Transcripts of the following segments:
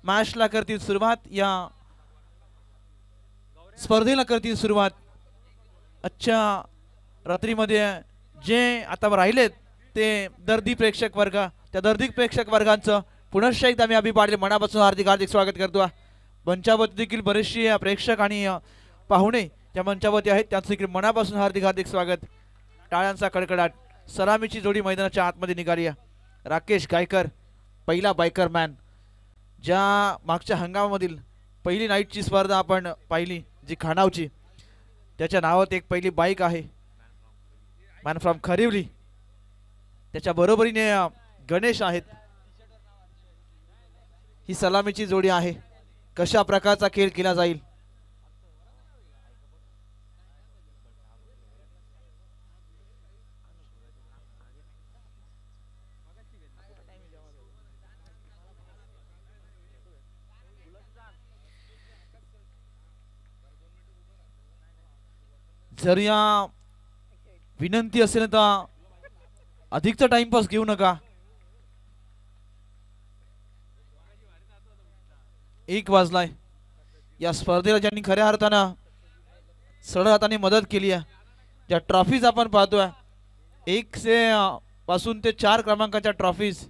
मॅचला करतील सुरुवात, या स्पर्धेला करतील सुरुवात। आजच्या रात्रीमध्ये जे आता राहिलेत ते दर्दी प्रेक्षक वर्ग, त्या दर्दी प्रेक्षक वर्गांचं पुनश्च एकदा मी अभि पाटील मनापासून हार्दिक हार्दिक स्वागत करतो। मंचावरती देखील बरेचसे प्रेक्षक आणि पाहुणे त्या मंचावरती आहेत, त्यांचं देखील मनापासून हार्दिक हार्दिक स्वागत। टाळ्यांचा कडकडाट। सलामीची जोडी मैदानाच्या आतमध्ये निघाली आहे। राकेश गायकर पहिला बायकर मॅन, ज्या मागच्या हंगामामधील पहिली नाईटची स्पर्धा आपण पाहिली जी खानावची, त्याच्या नावात एक पहिली बाईक आहे, मॅन फ्रॉम खरिवली। त्याच्या बरोबरीने गणेश आहेत। ही सलामीची जोडी आहे, कशा प्रकारचा खेळ केला जाईल। जर या विनंती असेल तर अधिकचा टाइमपास घेऊ नका। एक वाजलाय। या स्पर्धेला ज्यांनी खऱ्या अर्थानं सरळ हाताने मदत केली आहे, ज्या ट्रॉफीज आपण पाहतोय 1 पासून ते 4 क्रमांकाच्या ट्रॉफीज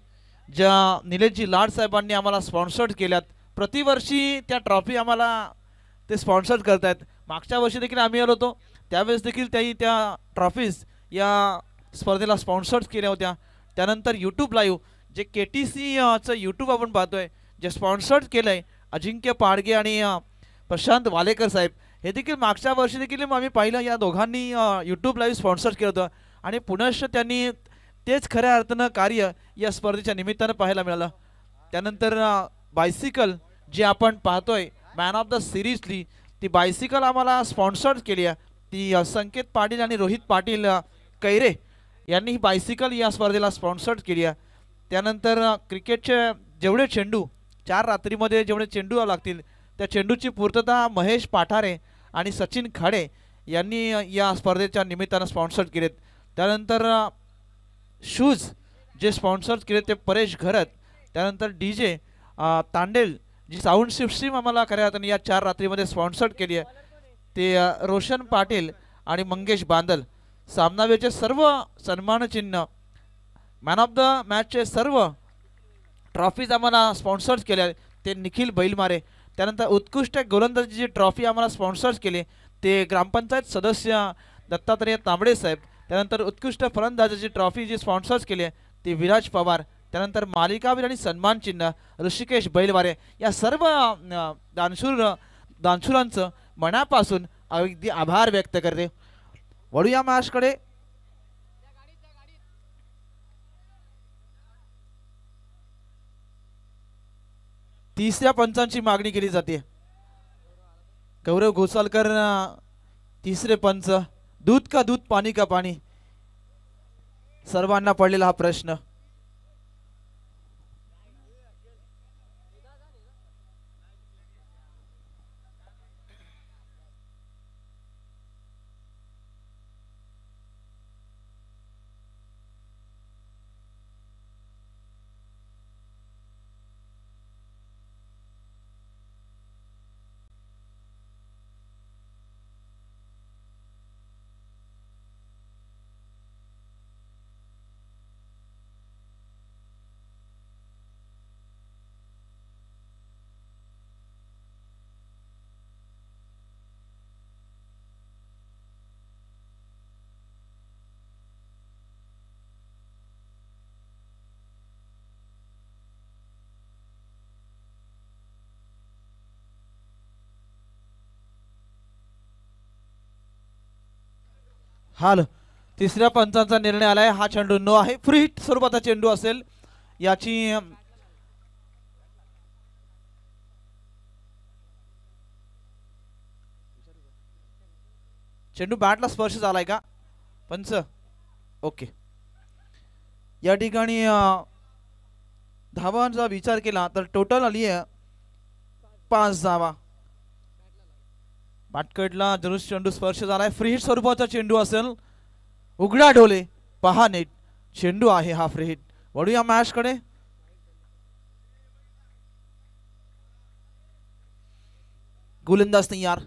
ज्या निलेशजी लाड साहेबांनी आम्हाला स्पॉन्सर्ड केल्यात, प्रतिवर्षी त्या ट्रॉफी आम्हाला ते स्पॉन्सर्ड करतायत। मागच्या वर्षी देखील आम्ही आलो होतो, त्यावेळेस देखील त्याही त्या ट्रॉफीज या स्पर्धेला स्पॉन्सर्ड केल्या होत्या। त्यानंतर यूट्यूब लाईव्ह जे KTCचं यूट्यूब आपण पाहतोय, जे स्पॉन्सर्ड केलंय अजिंक्य पाडगे आणि प्रशांत वालेकर साहेब, हे देखील मागच्या वर्षी देखील आम्ही पाहिलं, या दोघांनी यूट्यूब लाईव्ह स्पॉन्सर केलं होतं आणि पुनश्च त्यांनी तेच खऱ्या अर्थानं कार्य या स्पर्धेच्या निमित्तानं पाहायला मिळालं। त्यानंतर बायसिकल जे आपण पाहतोय मॅन ऑफ द सिरीजली, ती बायसिकल आम्हाला स्पॉन्सर्ड केली आहे, ती संकेत पाटील आणि रोहित पाटील कैरे यांनी ही बायसिकल या स्पर्धेला स्पॉन्सर्ड केली आहे। त्यानंतर क्रिकेटचे जेवढे चेंडू 4 रात्रीमध्ये जेवढे चेंडू लागतील, त्या चेंडूची पूर्तता महेश पाठारे आणि सचिन खाडे यांनी या स्पर्धेच्या निमित्तानं स्पॉन्सर्ड केलेत। त्यानंतर शूज जे स्पॉन्सर्ड केले ते परेश घरत। त्यानंतर DJ तांडेल जी साऊंड सिस्टीम आम्हाला खऱ्या अर्थाने या 4 रात्रीमध्ये स्पॉन्सर्ड केली आहे, ते रोशन पाटील आणि मंगेश बांदल। सामनावीरचे सर्व सन्मान चिन्ह, मॅन ऑफ द मॅचचे सर्व ट्रॉफीज आम्हाला स्पॉन्सर्ड केले ते निखिल बैलमारे। त्यानंतर उत्कृष्ट गोलंदाजीची ट्रॉफी आम्हाला स्पॉन्सर्ड केले ते ग्रामपंचायत सदस्य दत्तात्रय तांबडे साहेब। त्यानंतर उत्कृष्ट फलंदाजाची ट्रॉफी जी स्पॉन्सर्स केली ती विराज पवार। त्यानंतर मालिकावीर आणि सन्मान चिन्ह ऋषिकेश बैलवारे। या सर्व दानशूरांचं मनापासून अगदी आभार व्यक्त करते। वळूया मॅचकडे। तिसऱ्या पंचांची मागणी केली जाते। गौरव घोसालकर तिसरे पंच, दूध का दूध पाणी का पाणी, सर्वांना पडलेला हा प्रश्न। हाल तिसऱ्या पंचांचा निर्णय आलाय। हा चेंडू नो आहे, फ्री हिट स्वरूपाचा चेंडू असेल। याची चेंडू बॅटला स्पर्श झालाय का पंच? ओके। या ठिकाणी धावांचा विचार केला तर टोटल आली आहे 5 धावा। बाटकडला जरूर चेंडू स्पर्श झालाय, फ्री हिट स्वरूपाचा चेंडू असेल। उघडा ढोले पहा नेट, चेंडू आहे हा फ्री हिट। वळूया मॅच कडे। गोलंदाज तयार.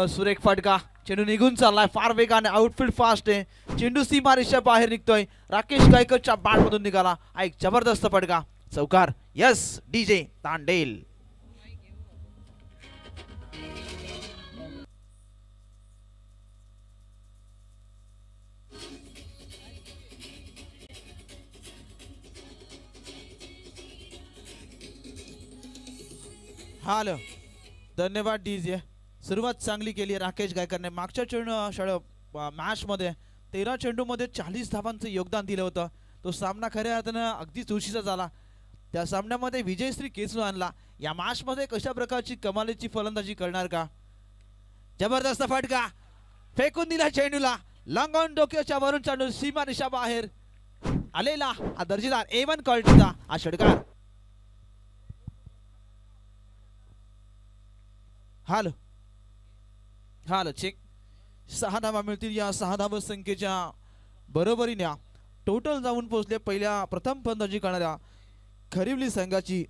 सुरेख फटका. चेंडू निघून चाललाय फार वेगाने. आउटफील्ड फास्ट आहे. चेंडू सीमारेषा बाहेर निघतोय. राकेश गायकरच्या बॅट मधून निघाला. हा एक जबरदस्त फटका. चौकार. Yes DJ Tandel. हाल धन्यवाद डीजे. सुरुवात चांगली केली राकेश गायकरने. मागच्या मॅच मध्ये 13 चेंडूमध्ये 40 धावांचं योगदान दिलं होतं. तो सामना खऱ्या अर्थानं अगदी चुरशीचा झाला. त्या सामन्यामध्ये विजयश्री खेचून आणला. या मॅच मध्ये कशा प्रकारची कमालीची फलंदाजी करणार का. जबरदस्त फटका. फेकून दिला चेंडूला. लॉंग ऑन डोक्याच्या वरून चेंडू सीमा निशा बाहेर आलेला. हा दर्जेदार A1 क्वालिटीचा हा षटकार. हाल हाल चेक. 6 धावा मिळतील. या 6 धावा संख्येच्या बरोबरीने टोटल जाऊन पोहोचले पहिल्या प्रथम फलंदाजी करणाऱ्या खरिवली संघाची.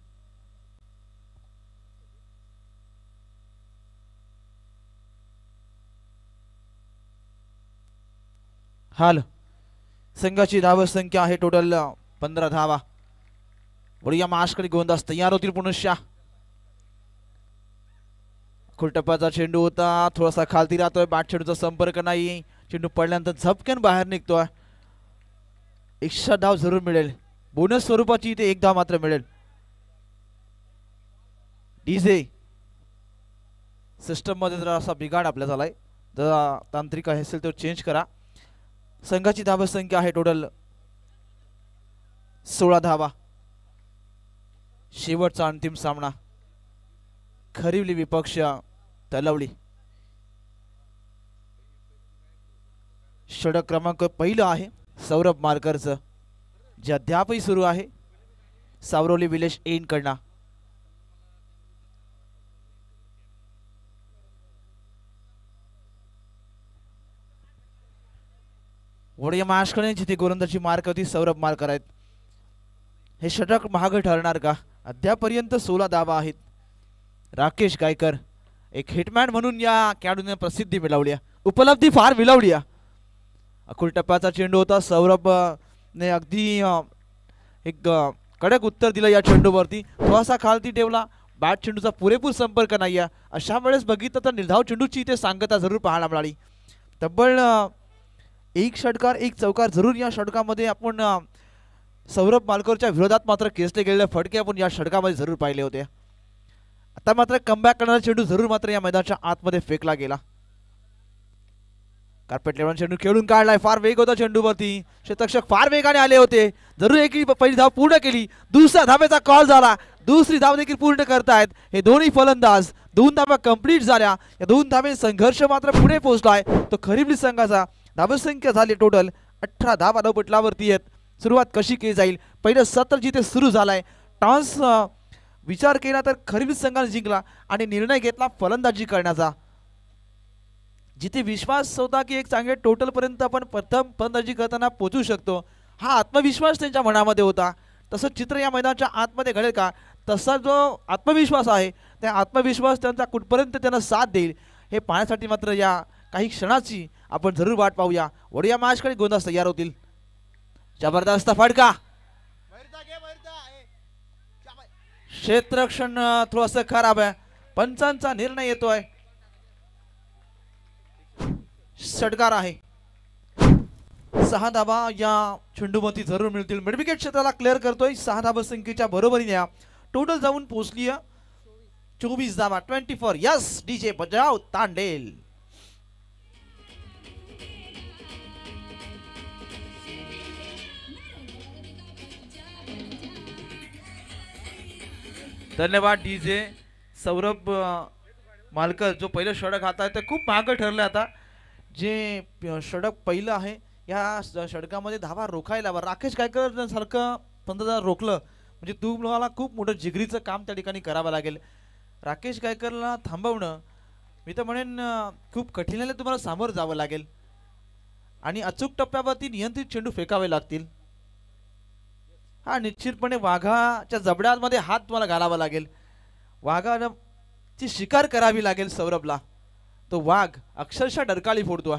हाल संघाची धाव संख्या आहे टोटल 15 धावा. वळूया माशकडे गोलंदाज तयार होतील पुनश्या. खुलटप्प्याचा चेंडू होता. थोडासा खालती राहतोय. बॅट चेंडूचा संपर्क नाही. चेंडू पडल्यानंतर झपक्यान बाहेर निघतोय. एक्स्ट्रा धाव जरूर मिळेल. बोनस स्वरूपाची इथे 1 धाव मात्र मिळेल. डीजे सिस्टम मध्ये जरा असा बिघाड आपल्या झालाय. जरा तांत्रिक असेल तो चेंज करा. संघाची धाव संख्या आहे टोटल 16 धावा. शेवटचा अंतिम सामना खरिवली विपक्ष तलवली. षटक क्रमांक पहिलं आहे सौरभ मारकरचं, जे अद्यापही सुरू आहे. सावरवली विलेश एन कडना. वडिया माशकडे जिथे गोलंदाजी मार्क होती सौरभ मारकर आहेत. हे षटक महाग ठरणार का. अद्यापर्यंत 16 धावा आहेत. राकेश गायकर एक हिटमॅन म्हणून या खेळाडूने प्रसिद्धी मिळवली. उपलब्धी फार मिळवली. अकुल टप्प्याचा चेंडू होता. सौरभ ने अगदी एक कडक उत्तर दिलं या चेंडूवरती. थोडासा खालती ठेवला. बॅट चेंडूचा पुरेपूर संपर्क नाही. अशा वेळेस बघितलं तर निर्धाव चेंडूची इथे सांगता जरूर पाहायला मिळाली. तब्बल 1 षटकार 1 चौकार जरूर या षटकामध्ये आपण सौरभ मालकरच्या विरोधात मात्र खेचले गेलेले फटके आपण या षटकामध्ये जरूर पाहिले होते. आता मात्र कमबॅक करणारा चेंडू जरूर मात्र या मैदानाच्या आतमध्ये फेकला गेला. कार्पेट लेवल चेंडू खेळून काढलाय. फार वेग होता चेंडूवरती. क्षेत्ररक्षक फार वेगाने आले होते. जरूर एक पहिली धाव पूर्ण केली. दुसऱ्या धावेचा कॉल झाला. दुसरी धाव देखील पूर्ण करतायत हे दोन्ही फलंदाज. 2 धावा कंप्लीट झाल्या. या 2 धावे संघर्ष मात्र पुढे पोहोचलाय. तो खरिवली संघाचा धावसंख्या झाली टोटल 18 धावा धावपटलावरती आहेत. सुरुवात कशी केली जाईल. पहिलं सत्र जिथे सुरू झालाय टॉस विचार केला तर खरिवली संघाने जिंकला आणि निर्णय घेतला फलंदाजी करण्याचा. जिथे विश्वास होता की एक चांगले टोटल पर्यंत आपण प्रथम फलंदाजी करताना पोहोचू शकतो, हा आत्मविश्वास त्यांच्या मनामध्ये होता. तसं चित्र या मैदानाच्या आतमध्ये घडेल का. तसा जो आत्मविश्वास आहे त्या आत्मविश्वास त्यांचा कुठपर्यंत त्यांना साथ देईल हे पाहण्यासाठी मात्र या काही क्षणाची आपण जरूर वाट पाहूया. वडिया मॅचकडे गोलंदाज तयार होतील. जबरदस्त फटका. क्षेत्ररक्षण थोडंसं खराब आहे. पंचांचा निर्णय येतोय. षटकार आहे. 6 धावा या चेंडूमध्ये जरूर मिळतील. मिडविकेट क्षेत्राला क्लिअर करतोय. 6 धावा संख्येच्या बरोबरीने टोटल जाऊन पोहोचली 24 धावा. 24. यस डीजे बजाव तांडेल. धन्यवाद डीजे. सौरभ मालकर जो पहिलं षटक हात आहे ते खूप महाग ठरलं. आता जे षटक पहिलं आहे या षटकामध्ये धावा रोखायला राकेश गायकर सारखं फलंदाज रोखलं म्हणजे तुम्हाला खूप मोठं जिगरीचं काम त्या ठिकाणी करावं लागेल. राकेश गायकरला थांबवणं मी तर म्हणेन खूप कठीण तुम्हाला सामोरं जावं लागेल आणि अचूक टप्प्यावरती नियंत्रित चेंडू फेकावे लागतील. हा निश्चितपणे वाघाच्या जबड्यामध्ये हात तुम्हाला घालावा लागेल. वाघानं ची शिकार करावी लागेल सौरभला. तो वाघ अक्षरशः डरकाळी फोडतोय.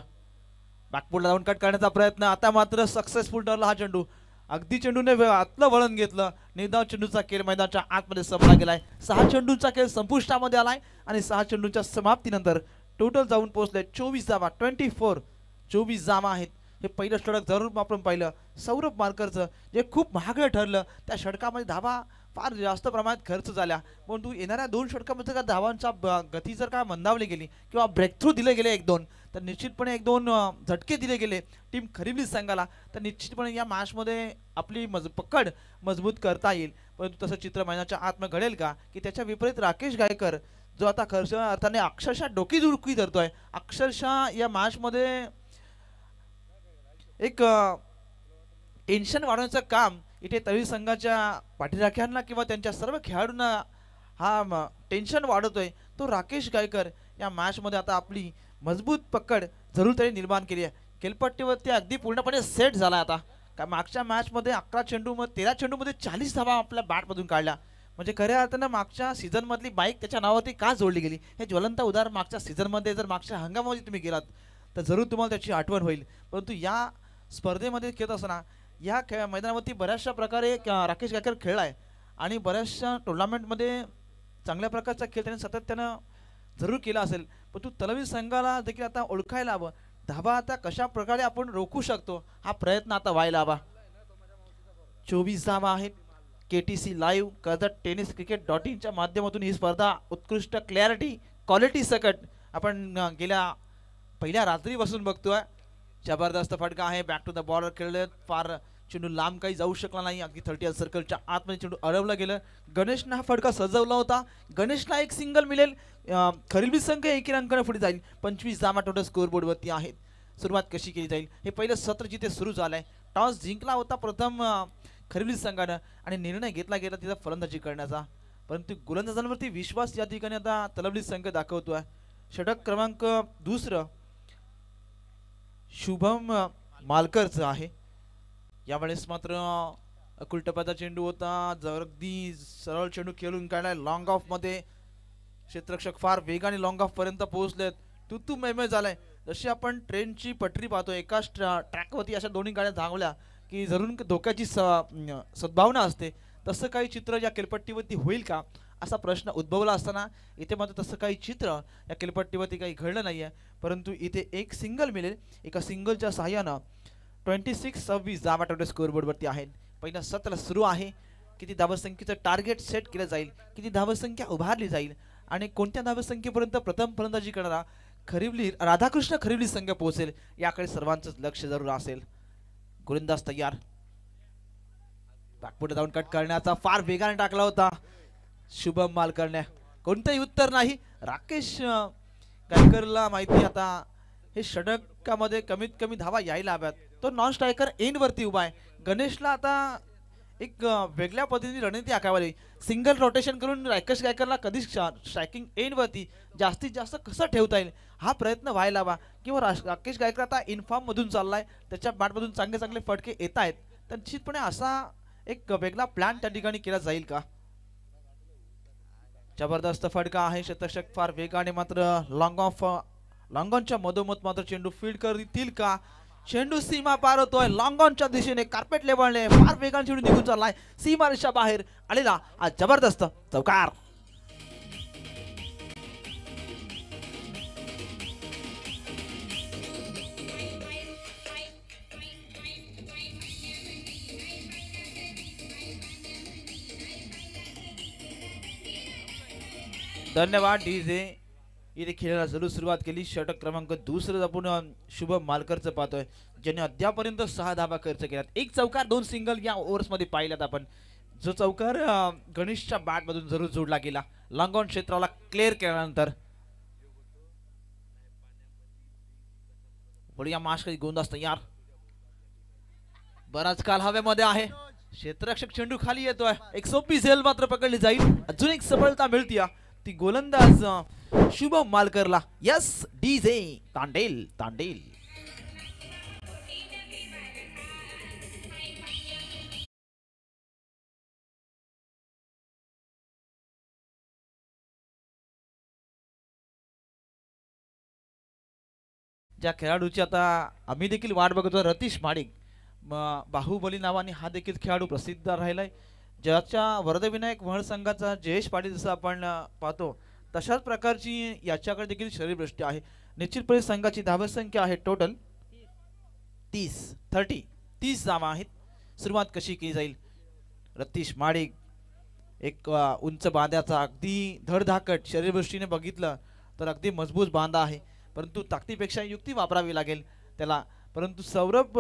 बॅकफुटला जाऊन कट करण्याचा प्रयत्न, आता मात्र सक्सेसफुल ठरला हा चेंडू. अगदी चेंडूने आतलं वळण घेतलं. निर्धाव चेंडूचा खेळ मैदानाच्या आतमध्ये संपला गेलाय. 6 चेंडूंचा खेळ संपुष्टामध्ये आलाय आणि 6 चेंडूंच्या समाप्तीनंतर टोटल जाऊन पोहोचले 24 धावा. 24 धावा आहेत. हे पहिलं षटक जरूर आपण पाहिलं सौरभ मालकरचं, जे खूप महागडं ठरलं. त्या षटकामध्ये धावा फार जास्त प्रमाणात खर्च झाल्या, परंतु येणाऱ्या 2 षटकामध्ये जर धावांचा गती जर का मंदावली गेली किंवा ब्रेकथ्रू दिले गेले 1-2, तर निश्चितपणे 1-2 झटके दिले गेले टीम खरिवली संघाला, तर निश्चितपणे या मॅचमध्ये आपली पकड मजबूत करता येईल. परंतु तसं चित्र मैदानाच्या आतमध्ये घडेल का, की त्याच्या विपरीत राकेश गायकर जो आता खर्च अर्थाने अक्षरशः डोकीदुखी धरतोय. अक्षरशः या मॅचमध्ये एक टेन्शन वाढवण्याचं काम इथे तळी संघाच्या पाठीराख्यांना किंवा त्यांच्या सर्व खेळाडूंना हा टेन्शन वाढवतोय. तो राकेश गायकर या मॅचमध्ये आता आपली मजबूत पकड जरूर तरी निर्माण केली आहे. खेळपट्टीवरती अगदी पूर्णपणे सेट झाला आता. का मागच्या मॅचमध्ये 11 चेंडूमध्ये 13 चेंडूमध्ये 40 धावा आपल्या बॅटमधून काढल्या. म्हणजे खऱ्या अर्थानं मागच्या सीझनमधली बाईक त्याच्या नावावरती का जोडली गेली हे ज्वलंत उदाहरण मागच्या सीझनमध्ये, जर मागच्या हंगामामध्ये तुम्ही गेलात तर जरूर तुम्हाला त्याची आठवण होईल. परंतु या स्पर्धेमध्ये खेळत असताना या मैदानावरती बऱ्याचशा प्रकारे राकेश गायकर खेळला आहे आणि बऱ्याचशा टुर्नामेंटमध्ये चांगल्या प्रकारचा खेळ त्याने सातत्यानं जरूर केला असेल. परंतु तलवी संघाला देखील आता ओळखायला हवं धाबा आता कशा प्रकारे आपण रोखू शकतो, हा प्रयत्न आता व्हायला हवा. 24 धावा आहेत. KTC लाईव्ह कर्जत टेनिस क्रिकेट.in माध्यमातून ही स्पर्धा उत्कृष्ट क्वालिटी सकट आपण गेल्या पहिल्या रात्री बसून बघतोय. जबरदस्त फटका आहे. बॅक टू द बॉर्डर खेळले, फार चेंडू लांब काही जाऊ शकला नाही. अगदी 30 सर्कलच्या आतमध्ये चेंडू अडवला गेलं. गणेशने हा फटका सजवला होता. गणेशला एक सिंगल मिळेल. खरिवली संघ 1 अंकाने पुढे जाईल. 25 धावा टोटल स्कोअरबोर्डवरती आहेत. सुरुवात कशी केली जाईल, हे पहिलं सत्र जिथे सुरू झालंय. टॉस जिंकला होता प्रथम खरिवली संघानं आणि निर्णय घेतला गेला तिचा फलंदाजी करण्याचा, परंतु गोलंदाजांवरती विश्वास या ठिकाणी आता तलवली संघ दाखवतोय. षटक क्रमांक 2 शुभम मालकरचं आहे. यावेळेस मात्र अकुलटप्प्याचा चेंडू होता. अगदी सरळ चेंडू खेळून काढलाय लॉंग ऑफ मध्ये. क्षेत्ररक्षक फार वेगाने लॉंग ऑफ पर्यंत पोहोचलेत. तू मैमे झालाय. जशी आपण ट्रेनची पटरी पाहतो, एकाच ट्रॅकवरती अशा दोन्ही गाड्या धावल्या की जरूर धोक्याची सद्भावना असते, तसं काही चित्र या खेळपट्टीवरती होईल का असा प्रश्न उद्भवला असताना इथे मात्र तसं काही चित्र या खेळपट्टीवरती काही घडलं नाहीये. परंतु इथे एक सिंगल मिळेल. एका सिंगलच्या सहाय्यानं 26-26 धावा टोटल स्कोअरबोर्डवरती आहेत. पहिलं सत्र सुरू आहे. किती धावसंख्येचं टार्गेट सेट केलं जाईल, किती धावसंख्या उभारली जाईल आणि कोणत्या धावसंख्येपर्यंत प्रथम फलंदाजी करणारा राधाकृष्ण खरिवली संघ पोहोचेल, याकडे सर्वांचंच लक्ष जरूर असेल. गोलंदाज तयार. बॅकफुट जाऊन कट करण्याचा फार वेगाने टाकला होता शुभम मालकरने. कोणतंही उत्तर नाही. राकेश गायकरला माहिती आता हे षटकामध्ये कमीत कमी धावा यायला हव्यात. तो नॉन स्ट्रायकर एंड वरती उभा आहे. गणेशला आता एक वेगळ्या पद्धतीने रणनीती आखावी. सिंगल रोटेशन करून राकेश गायकरला कधीच स्ट्रायकिंग एंड वरती जास्तीत जास्त कसं ठेवता येईल हा प्रयत्न व्हायला हवा. किंवा राकेश गायकर आता इनफॉर्म मधून चाललाय, त्याच्या बॅटमधून चांगले चांगले फटके येत आहेत, तर निश्चितपणे असा एक वेगळा प्लॅन त्या ठिकाणी केला जाईल का. जबरदस्त फटका आहे. क्षेत्ररक्षक फार वेगाने मात्र लॉंग ऑनच्या मधोमध मात्र चेंडू फील्ड करतील का. चेंडू सीमा पार होतोय. लॉंग ऑनच्या दिशेने कार्पेट लेवलने फार वेगाने चेंडू निघून चाललाय. सीमा रेषा बाहेर आलेला हा जबरदस्त चौकार. धन्यवाद डीजे. इथे खेळायला जरूर सुरुवात केली. षटक क्रमांक 2 आपण शुभम मालकरचं पाहतोय, ज्याने अद्यापर्यंत 6 धावा खर्च केल्यात. 1 चौकार 2 सिंगल या ओव्हर्स मध्ये पाहिल्यात आपण. जो चौकार गणेशच्या बॅट मधून जरूर जोडला गेला लॉंग ऑन क्षेत्राला क्लिअर केल्यानंतर. बढिया माश काही गोंदास तयार. बराच काल हवेमध्ये आहे. क्षेत्ररक्षक चेंडू खाली येतोय. एक सोपी झेल मात्र पकडली जाईल. अजून एक सफलता मिळतीया ती गोलंदाज शुभम मालकरला. Yes DJ Tandel. ज्या खेळाडूची आता आम्ही देखील वाट बघतो, रतीश माडिक, बाहुबली नावाने हा देखील खेळाडू प्रसिद्ध राहिलाय. ज्याच्या वरदविनायक महल संघाचा जयेश पाटील जसं आपण पाहतो तशाच प्रकारची याच्याकडे देखील शरीरदृष्टी आहे. निश्चितपणे संघाची धावसंख्या आहे टोटल 30 धावा आहेत. सुरुवात कशी केली जाईल? रतीश माडिक एक उंच बांध्याचा, अगदी धडधाकट शरीरदृष्टीने बघितलं तर अगदी मजबूत बांधा आहे, परंतु ताकदीपेक्षा युक्ती वापरावी लागेल त्याला. परंतु सौरभ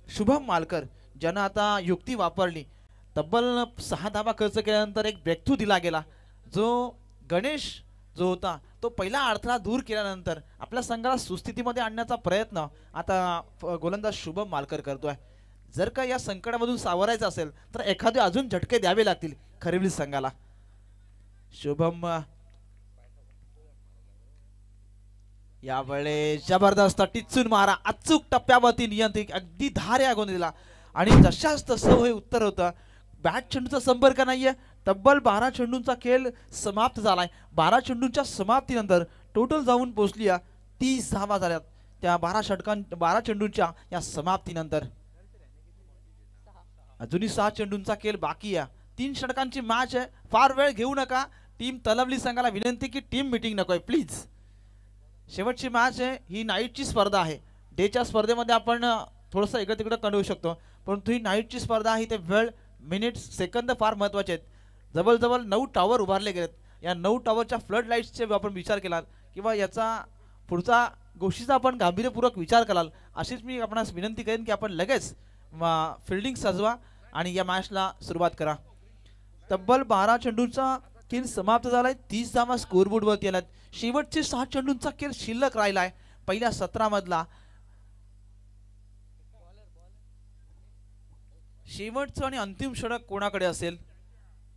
शुभम मालकर ज्यानं आता युक्ती वापरली, तब्बल 6 धावा खर्च केल्यानंतर एक ब्रेकथ्रू दिला गेला. जो गणेश जो होता तो पहिला अडथळा दूर केल्यानंतर आपल्या संघाला सुस्थितीमध्ये आणण्याचा प्रयत्न आता गोलंदाज शुभम मालकर करतोय. जर का या संकटामधून सावरायचं असेल तर एखादे अजून झटके द्यावे लागतील खरेबील संघाला. शुभम यावेळेस जबरदस्त टिचून मारा, अचूक टप्प्यावरती नियंत्रित, अगदी धार या गोंधळीला, आणि जशाच तसं हे उत्तर होतं. बॅट चेंडूचा संपर्क नाहीये. तब्बल 12 चेंडूंचा खेळ समाप्त झालाय. 12 चेंडूंच्या समाप्तीनंतर टोटल जाऊन पोहोचली 30 धावा झाल्यात त्या 12 चेंडूंच्या या समाप्तीनंतर. अजूनही 6 चेंडूंचा खेळ बाकी आहे. 3 षटकांची मॅच आहे. फार वेळ घेऊ नका. टीम तलवली संघाला विनंती की टीम मीटिंग नकोय प्लीज. शेवटची मॅच आहे. ही नाईटची स्पर्धा आहे. डेच्या स्पर्धेमध्ये आपण थोडंसं इकडे तिकडे करू शकतो, परंतु ही नाईटची स्पर्धा आहे. ते वेळ, मिनिट, सेकंद फार महत्त्वाचे आहेत. जवळजवळ 9 टॉवर उभारले गेलेत. या 9 टॉवरच्या फ्लड लाईट्सचे आपण विचार केला किंवा याचा पुढचा गोष्टीचा आपण गांभीर्यपूर्वक विचार कराल, अशीच मी आपणास विनंती करेन की आपण लगेच फिल्डिंग सजवा आणि या मॅचला सुरुवात करा. तब्बल 12 चेंडूंचा खेळ समाप्त झालाय. 30 धावा स्कोरबोर्डवरती आल्यात. शेवटचे 6 चेंडूंचा खेळ शिल्लक राहिलाय पहिल्या 17 मधला. शेवटचं आणि अंतिम षटक कोणाकडे असेल?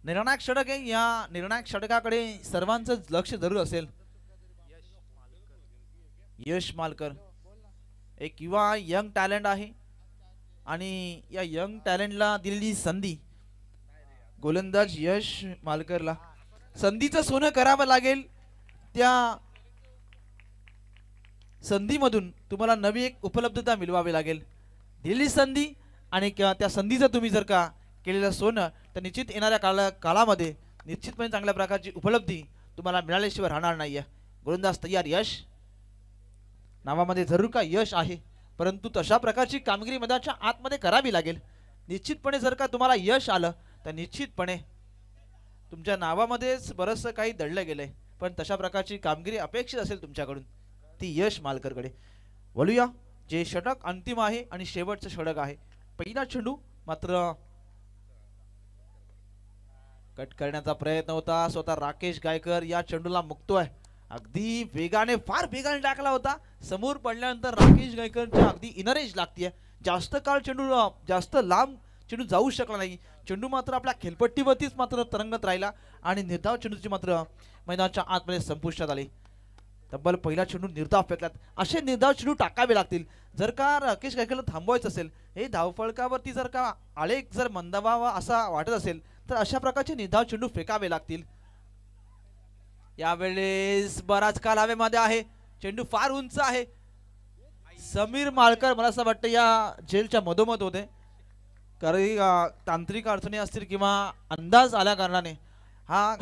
निर्णायक षटक आहे. या निर्णायक षटकाकडे सर्वांचं लक्ष जरूर असेल. यश मालकर एक युवा यंग टॅलेंट आहे आणि या यंग टॅलेंटला दिलेली संधी, गोलंदाज यश मालकरला संधीचं सोनं करावं लागेल. त्या संधीमधून तुम्हाला नवी एक उपलब्धता मिळवावी लागेल. दिलेली संधी आणि त्या संधीचं तुम्ही जर का केलेलं सोनं, तर निश्चित येणाऱ्या काळामध्ये निश्चितपणे चांगल्या प्रकारची उपलब्धी तुम्हाला मिळाल्याशिवाय राहणार नाहीये. गोलंदाज तयार. यश नावामध्ये जरूर का यश आहे, परंतु तशा प्रकारची कामगिरी मैदानाच्या आतमध्ये करावी लागेल. निश्चितपणे जर का तुम्हाला यश आलं तर निश्चितपणे तुमच्या नावामध्येच बरंचसं काही दडलं गेलंय, पण तशा प्रकारची कामगिरी अपेक्षित असेल तुमच्याकडून, ती यश मालकरकडे. वळूया. जे षटक अंतिम आहे आणि शेवटचं षटक आहे. पहिला चेंडू मात्र कट करण्याचा प्रयत्न होता. स्वतः राकेश गायकर या चेंडूला मुक्तोय. अगदी वेगाने, फार वेगाने टाकला होता. समोर पडल्यानंतर राकेश गायकरच्या अगदी इनरेज लागतीये. जास्त काळ चेंडू, जास्त लांब चेंडू जाऊ शकला नाही. चेंडू मात्र आपल्या खेळपट्टीवरतीच मात्र तरंगत राहिला आणि निर्धाव चेंडूची मात्र मैदानाच्या आतमध्ये संपुष्टात आली. तब्बल पहिला चेंडू निर्धाव फेकलात. असे निर्धाव चेंडू टाकावे लागतील जर का राकेश गायकरला थांबवायचं असेल. हे धावफलकावरती जर का आलेख जर मंदावावा असा वाटत असेल तर अशा प्रकारचे निर्धाव चेंडू फेकावे लागतील. यावेळेस बराच काल हवेमध्ये आहे. चेंडू फार उंच आहे. समीर माळकर मला असं वाटतं या झेलच्या मधोमध होते, काही तांत्रिक अडचणी असतील किंवा अंदाज आल्या कारणाने हा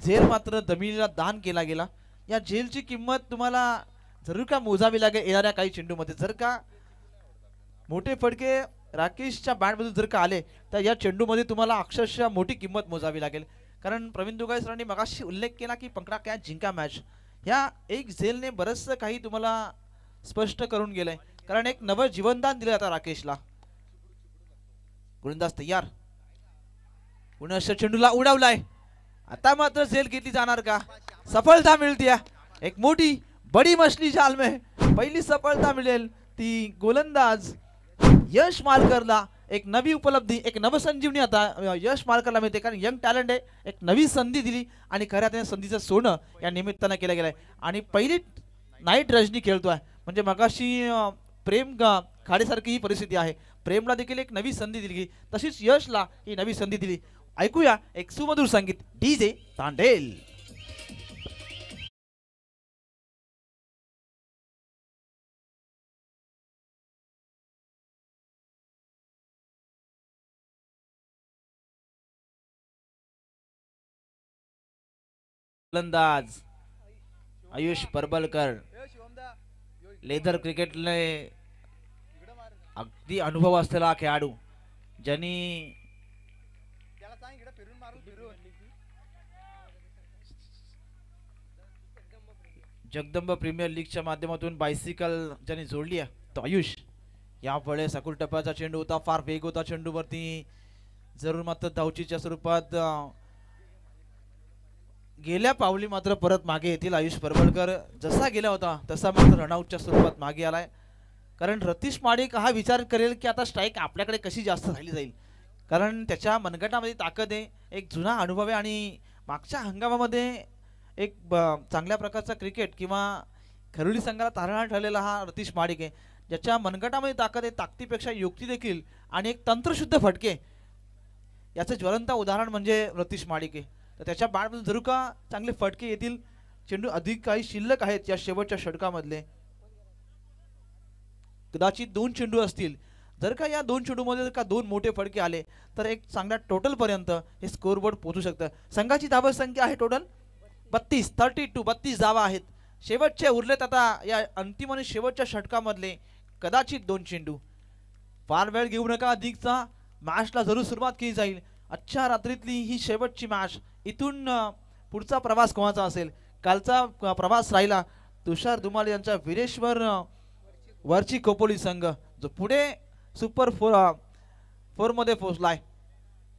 झेल मात्र जमिनीला दान केला गेला. या झेलची किंमत तुम्हाला जरूर का मोजावी लागेल येणाऱ्या काही चेंडूमध्ये. जर का मोठे फटके राकेशच्या बॅटमधून जर का आले तर या चेंडूमध्ये तुम्हाला अक्षरशः मोठी किंमत मोजावी लागेल. कारण प्रवीण दुगाई सरांनी मगाशी उल्लेख केला की पकडा कॅच जिंका मॅच, ह्या एक झेलने बरंचसं काही तुम्हाला स्पष्ट करून गेलंय. कारण एक नवं जीवनदान दिलं आता राकेशला. गोलंदाज तयार. पुन्हा चेंडूला उडवलाय. आता मात्र झेल घेतली जाणार का? सफलता मिळते. एक मोठी बडी मछली जाल में पहिली सफलता मिळेल ती गोलंदाज यश मालकरला. एक नवी उपलब्धी, एक नवसंजीवनी आता यश मालकरला मिळते, कारण यंग टॅलेंट आहे. एक नवी संधी दिली आणि खऱ्या त्याने संधीचं सोनं या निमित्तानं केलं गेलंय आणि पहिली नाईट रजनी खेळतोय. म्हणजे मगाशी प्रेम खाडेसारखी ही परिस्थिती आहे. प्रेमला देखील एक नवी संधी दिली, तशीच यशला ही नवी संधी दिली. ऐकूया एक सुमधुर संगीत डीजे तांडेल. गोलंदाज आयुष परबलकर लेदर क्रिकेटले अगदी अनुभव असलेला खेळाडू ज्यांनी जगदंब प्रीमियर लीगच्या माध्यमातून बायसिकल ज्यांनी जोडली आहे तो आयुष. यावेळेस अकुल टप्प्याचा चेंडू होता, फार वेग होता चेंडूवरती, जरूर मात्र धावचीच्या स्वरूपात गेल्या पावली मात्र परत मागे येतील आयुष परबलकर. जसा गेला होता तसा मात्र रनआउटच्या स्वरूपात मागे आलाय. कारण रतीश माडिक हा विचार करेल की आता स्ट्राईक आपल्याकडे कशी जास्त राहिली जाईल, कारण त्याच्या मनगटामध्ये ताकद आहे, एक जुना अनुभव आहे आणि मागच्या हंगामामध्ये एक चांगल्या प्रकारचा क्रिकेट किंवा खरुडी संघाला तारणहार ठरलेला हा रतीश माडिक आहे, ज्याच्या मनगटामध्ये ताकद आहे, ताकदीपेक्षा युक्ती देखील आणि एक तंत्रशुद्ध फटके याचं ज्वलंत उदाहरण म्हणजे रतीश माडिक आहे. तर त्याच्या बॅटमधून जरूर का चांगले फटके येतील. चेंडू अधिक काही शिल्लक आहेत या शेवटच्या षटकामधले. कदाचित 2 चेंडू असतील, जर का या 2 चेंडूमध्ये जर का 2 मोठे फटके आले तर एक चांगल्या टोटल पर्यंत हे स्कोरबोर्ड पोहोचू शकतं. संघाची धावा संख्या आहे टोटल 32 धावा आहेत. शेवटचे उरलेत आता या अंतिम आणि शेवटच्या षटकामधले कदाचित 2 चेंडू. फार वेळ घेऊ नका, अधिकचा मॅचला जरूर सुरुवात केली जाईल. आजच्या रात्रीतली ही शेवटची मॅच. इथून पुढचा प्रवास कोणाचा असेल. कालचा प्रवास राहिला तुषार धुमाल यांचा वीरेश्वर वरची खोपोली संघ, जो पुढे सुपर 4 मध्ये पोहोचलाय,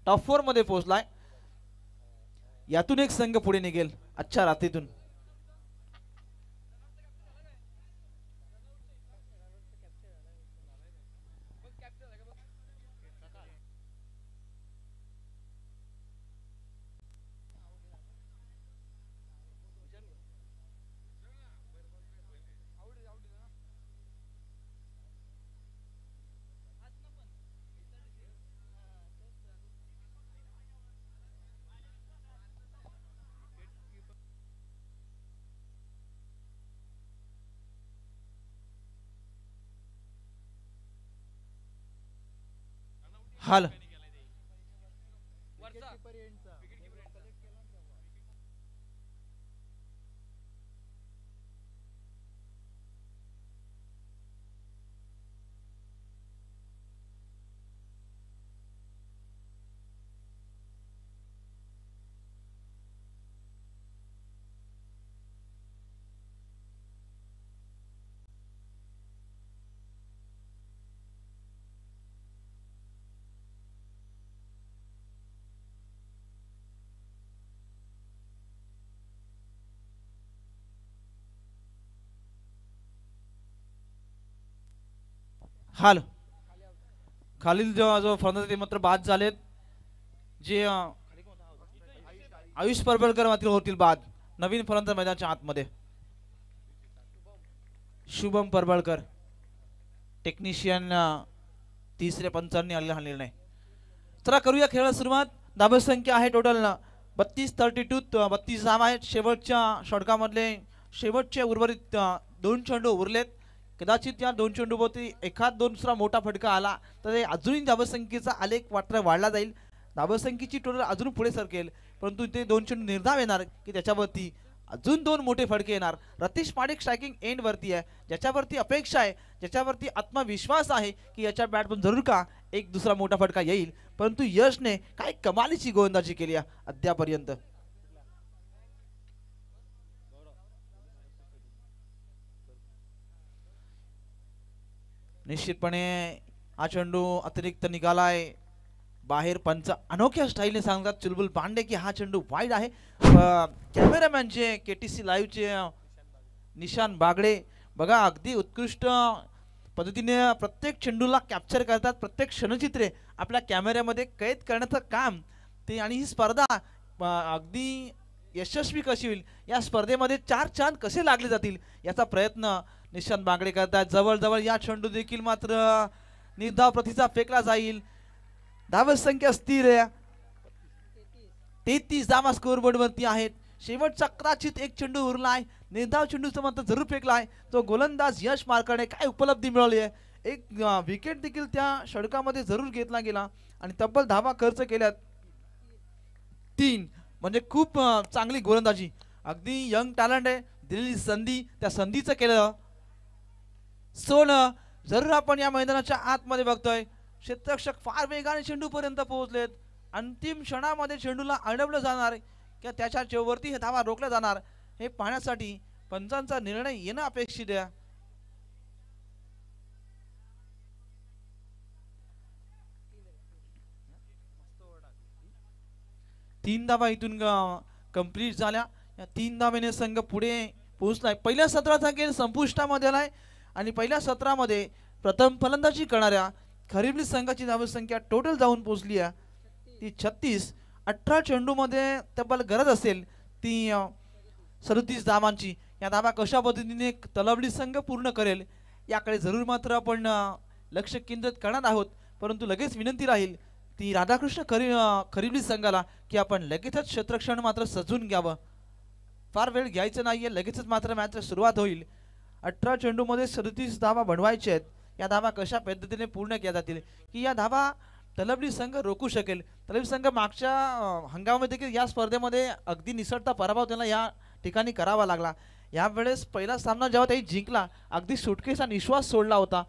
टॉप 4 मध्ये पोहोचलाय. यातून एक संघ पुढे निघेल आजच्या रात्रीतून. हाल हाल खालील जो फलंदाज ते मात्र बाद झालेत, जे आयुष परबलकर मात्र होतील बाद. नवीन फलंदाज मैदानाच्या आतमध्ये शुभम परबलकर, टेक्निशियन तिसरे पंचांनी आलेला हा निर्णय. चला करूया खेळाला सुरुवात. धावा संख्या आहे टोटल 32 धावा आहेत. शेवटच्या षटकामधले शेवटचे उर्वरित 2 चेंडू उरलेत. कदाचित या 2 चेंडूभोवती एखाद दुसरा मोठा फटका आला तर अजूनही धावसंख्येचा आलेख मात्र वाढला जाईल. धावसंख्येची टोटल अजून पुढे सरकेल, परंतु ते 2 चेंडू निर्धाव येणार की त्याच्यावरती अजून 2 मोठे फटके येणार. रतीश माडिक स्ट्रायकिंग एंड वरती आहे, ज्याच्यावरती अपेक्षा आहे, ज्याच्यावरती आत्मविश्वास आहे की याच्या बॅटमधून जरूर का एक दुसरा मोठा फटका येईल. परंतु यशने काय कमालीची गोलंदाजी केली आहे अद्यापर्यंत. निश्चितपणे हा चेंडू अतिरिक्त निघालाय बाहेर. पंच अनोख्या स्टाईलने सांगतात चुलबुल पांडे की हा चेंडू वाईड आहे. कॅमेरामॅनचे केटीसी लाईव्हचे निशान बागडे बघा अगदी उत्कृष्ट पद्धतीने प्रत्येक चेंडूला कॅप्चर करतात. प्रत्येक क्षणचित्रे आपल्या कॅमेऱ्यामध्ये कैद करण्याचं काम ते. आणि ही स्पर्धा अगदी यशस्वी कशी होईल, या स्पर्धेमध्ये 4 चांद कसे लागले जातील याचा प्रयत्न निशान बागडे करतात. जवळजवळ या चेंडू देखील मात्र निर्धाव प्रतीचा फेकला जाईल. धाव संख्या स्थिर आहे, 33 धावा स्कोरबोर्ड वरती आहेत. शेवटचा कदाचित एक चेंडू उरलाय, निर्धाव चेंडूचा मात्र जरूर फेकलाय. तो गोलंदाज यश मार्काने काय उपलब्धी मिळवली आहे. एक विकेट देखील त्या षटकामध्ये जरूर घेतला गेला आणि तब्बल धावा खर्च केल्यात 3. म्हणजे खूप चांगली गोलंदाजी. अगदी यंग टॅलेंट आहे, दिलेली संधी त्या संधीचं केलं सोनं. जरूर आपण या मैदानाच्या आतमध्ये बघतोय क्षेत्ररक्षक फार वेगाने चेंडूपर्यंत पोहोचलेत. अंतिम क्षणामध्ये चेंडूला अडवलं जाणार किंवा त्याच्या चेवरती हे धावा रोखल्या जाणार हे पाहण्यासाठी पंचांचा निर्णय येणं अपेक्षित आहे. तीन धावा इथून कंप्लीट झाल्या. या 3 धावेने संघ पुढे पोहोचलाय. पहिल्या सत्राचा खेळ संपुष्टामध्ये आलाय आणि पहिल्या सत्रामध्ये प्रथम फलंदाजी करणाऱ्या खरिवली संघाची धावसंख्या टोटल जाऊन पोहोचली आहे ती 36. 18 चेंडूमध्ये तब्बल गरज असेल ती 37 धावांची. या धावा कशा पद्धतीने तलवली संघ पूर्ण करेल याकडे जरूर मात्र आपण लक्ष केंद्रित करणार आहोत. परंतु लगेच विनंती राहील ती राधाकृष्ण खरिवली संघाला की आपण लगेचच क्षेत्ररक्षण मात्र सजून घ्यावं. फार वेळ घ्यायचं नाहीये, लगेचच मात्र मॅच सुरुवात होईल. 18 चेंडूमध्ये 37 धावा बनवायचे आहेत. या धावा कशा पद्धतीने पूर्ण केल्या जातील की या धावा तलवली संघ रोखू शकेल. तलवली संघ मागच्या हंगामामध्ये देखील या स्पर्धेमध्ये अगदी निसटता पराभव त्यांना या ठिकाणी करावा लागला. यावेळेस पहिला सामना जेव्हा त्यांनी जिंकला अगदी सुटकेचा निश्वास सोडला होता.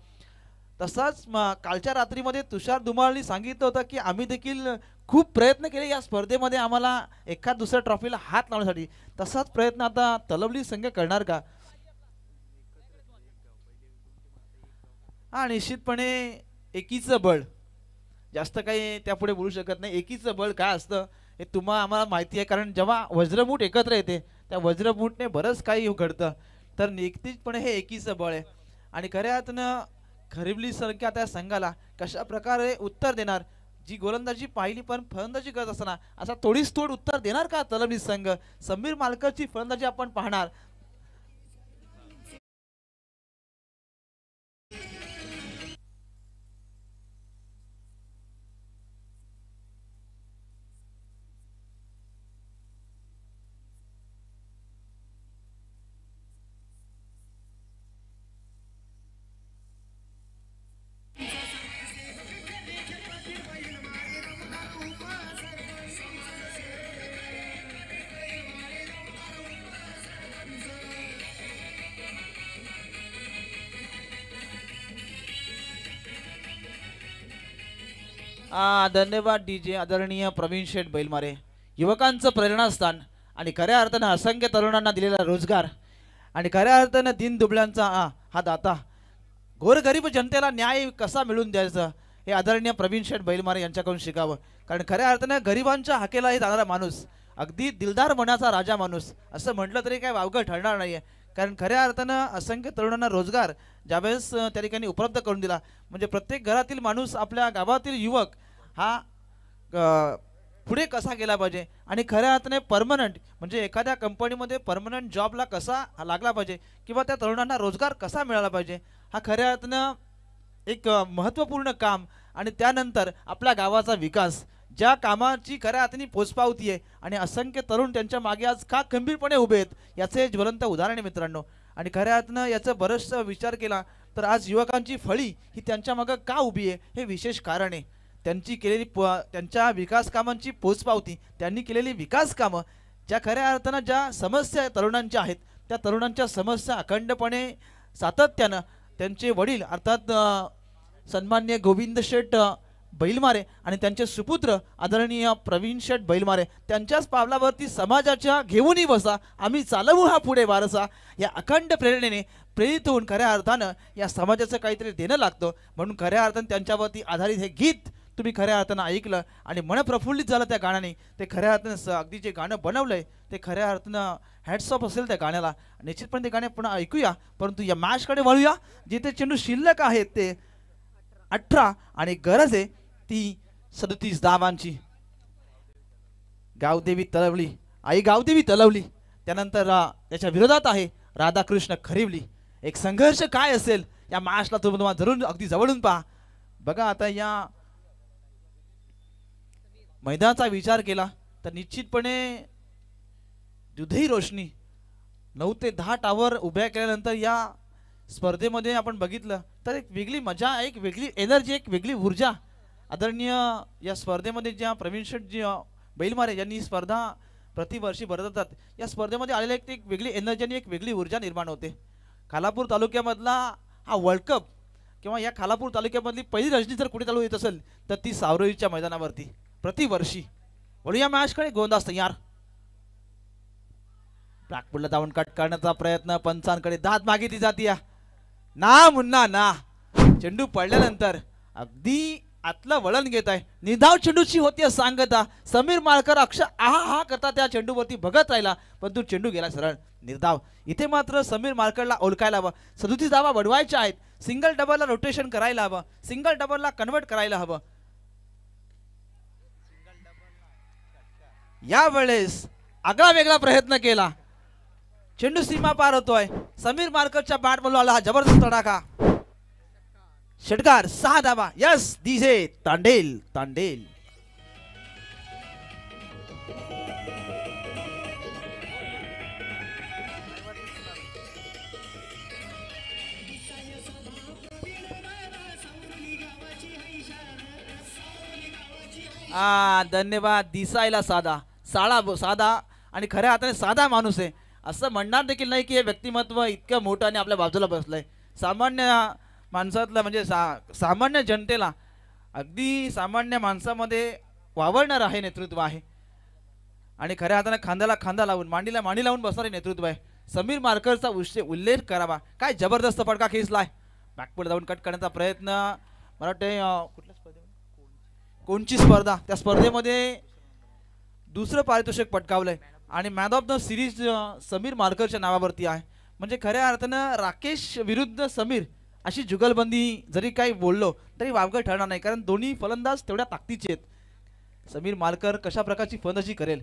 तसाच कालच्या रात्रीमध्ये तुषार धुमाळनी सांगितलं होतं की आम्ही देखील खूप प्रयत्न केले या स्पर्धेमध्ये आम्हाला एखाद दुसऱ्या ट्रॉफीला हात लावण्यासाठी. तसाच प्रयत्न आता तलवली संघ करणार का? हा निश्चितपणे एकीचं बळ, जास्त काही त्यापुढे बोलू शकत नाही. एकीचं बळ काय असतं हे तुम्हाला आम्हाला माहिती आहे, कारण जेव्हा वज्रमूठ एकत्र येते त्या वज्रमूठने बरंच काही घडतं. तर निश्चितपणे हे एकीचं बळ आहे. आणि खऱ्या अर्थानं खरिवली संख्या त्या संघाला कशा प्रकारे उत्तर देणार, जी गोलंदाजी पाहिली पण फलंदाजी करत असताना असा तोडीस तोड उत्तर देणार का तलवली संघ? समीर मालकरची फलंदाजी आपण पाहणार. धन्यवाद डीजे. आदरणीय प्रवीण शेठ बैलमारे. युवकांचं प्रेरणास्थान आणि खऱ्या अर्थानं असंख्य तरुणांना दिलेला रोजगार आणि खऱ्या अर्थानं दीन दुबळ्यांचा हा दाता. गोरगरीब जनतेला न्याय कसा मिळवून द्यायचा हे आदरणीय प्रवीण शेठ बैलमारे यांच्याकडून शिकावं. कारण खऱ्या अर्थानं गरिबांच्या हाकेलाही जाणारा माणूस, अगदी दिलदार मनाचा राजा माणूस असं म्हटलं तरी काय वावगं ठरणार नाही आहे. कारण खऱ्या अर्थानं असंख्य तरुणांना रोजगार ज्यावेळेस त्या ठिकाणी उपलब्ध करून दिला, म्हणजे प्रत्येक घरातील माणूस, आपल्या गावातील युवक हा पुढे कसा गेला पाहिजे आणि खऱ्या अर्थाने परमनंट म्हणजे एखाद्या कंपनीमध्ये परमनंट जॉबला कसा लागला पाहिजे किंवा त्या तरुणांना रोजगार कसा मिळाला पाहिजे, हा खऱ्या अर्थानं एक महत्त्वपूर्ण काम. आणि त्यानंतर आपल्या गावाचा विकास, ज्या कामाची खऱ्या अर्थाने पोचपावती आहे आणि असंख्य तरुण त्यांच्या मागे आज का खंबीरपणे उभे आहेत याचे ज्वलंत उदाहरण आहे मित्रांनो. आणि खऱ्या अर्थानं याचा बरंचसा विचार केला तर आज युवकांची फळी ही त्यांच्या मागं का उभी आहे हे विशेष कारण आहे. त्यांची केलेली त्यांच्या विकास कामांची पोचपावती, त्यांनी केलेली विकास कामं, ज्या खऱ्या अर्थानं ज्या समस्या तरुणांच्या आहेत त्या तरुणांच्या समस्या अखंडपणे सातत्यानं त्यांचे वडील अर्थात सन्माननीय गोविंद शेठ बैलमारे आणि त्यांचे सुपुत्र आदरणीय प्रवीण शेठ बैलमारे त्यांच्याच पावलावरती समाजाच्या घेऊनही बसा, आम्ही चालवू हा पुढे वारसा, या अखंड प्रेरणेने प्रेरित होऊन खऱ्या अर्थानं या समाजाचं काहीतरी देणं लागतं. म्हणून खऱ्या अर्थानं त्यांच्यावरती आधारित हे गीत तुम्ही खऱ्या अर्थानं ऐकलं आणि मन प्रफुल्लित झालं त्या गाण्याने. ते खऱ्या अर्थानं अगदी जे गाणं बनवलंय ते खऱ्या अर्थानं हॅट्स ऑफ असेल त्या गाण्याला. निश्चितपणे ते गाणे पुन्हा ऐकूया, परंतु या मॅचकडे वळूया जिथे चेंडू शिल्लक आहेत ते 18 आणि गरज आहे ती 37 धावांची. गावदेवी तलवली, आई गावदेवी तलवली, त्यानंतर त्याच्या विरोधात आहे राधाकृष्ण खरिवली. एक संघर्ष काय असेल या मॅचला तुम्हाला जरूर अगदी जवळून पहा. बघा आता या मैदानाचा विचार केला तर निश्चितपणे दुधई रोशनी 9 ते 10 टावर उभ्या केल्यानंतर या स्पर्धेमध्ये आपण बघितलं तर एक वेगळी मजा, एक वेगळी एनर्जी, एक वेगळी ऊर्जा आदरणीय या स्पर्धेमध्ये ज्या प्रवीण शेठ जी बैलमारे यांनी स्पर्धा प्रतिवर्षी भरत जातात. या स्पर्धेमध्ये आलेल्या एक वेगळी एनर्जी आणि एक वेगळी ऊर्जा निर्माण होते. खालापूर तालुक्यामधला हा वर्ल्ड कप किंवा या खालापूर तालुक्यामधली पहिली रजनी जर कुठे चालू येत असेल तर ती सावरळीच्या मैदानावरती प्रतिवर्षी. वळूया मॅचकडे. गोंदास तयार. ब्लॅकबोर्डला धावून कट करण्याचा प्रयत्न. पंचांकडे दाद मागितली जाते. ना मुन्ना ना. चेंडू पडल्यानंतर अगदी आतलं वळण घेत आहे. निर्धाव चेंडूची होती सांगता. समीर माळकर अक्षर आहा हा करता त्या चेंडूवरती बघत राहिला परंतु चेंडू गेला सरळ निर्धाव. इथे मात्र समीर माळकरला ओळखायला हवं. 37 धावा वाढवायच्या आहेत. सिंगल डबलला रोटेशन करायला हवं. सिंगल डबलला कन्वर्ट करायला हवं. यावेळेस आगळा वेगळा प्रयत्न केला. चेंडू सीमा पार होतोय. समीर मार्करच्या बॅट मधून आला हा जबरदस्त तडाखा. षटकार 6 धावा. Yes DJ Tandel Tandel. धन्यवाद. दिसायला साधा साधा आणि खऱ्या हाताने साधा माणूस आहे असं म्हणणार देखील नाही की हे व्यक्तिमत्व इतकं मोठं आणि आपल्या बाजूला बसलंय. सामान्य माणसातलं म्हणजे सामान्य जनतेला अगदी सामान्य माणसामध्ये वावरणार आहे नेतृत्व आहे आणि खऱ्या हाताने खांद्याला खांदा लावून मांडीला मांडी लावून बसणारे नेतृत्व आहे. समीर मार्करचा उल्लेख करावा. काय जबरदस्त फटका खेचलाय. बॅकपुढे जाऊन कट करण्याचा प्रयत्न. मला वाटते कुठल्या स्पर्धेमध्ये कोणची स्पर्धा त्या स्पर्धेमध्ये दुसरं पारितोषिक पटकावलंय आणि man of the series Sameer मार्करच्या नावावरती आहे. म्हणजे खऱ्या अर्थानं राकेश विरुद्ध समीर अशी जुगलबंदी जरी काही बोललो तरी वावगं ठरणार नाही कारण दोन्ही फलंदाज तेवढ्या ताकदीचे आहेत. समीर मार्कर कशा प्रकारची फलंदाजी करेल.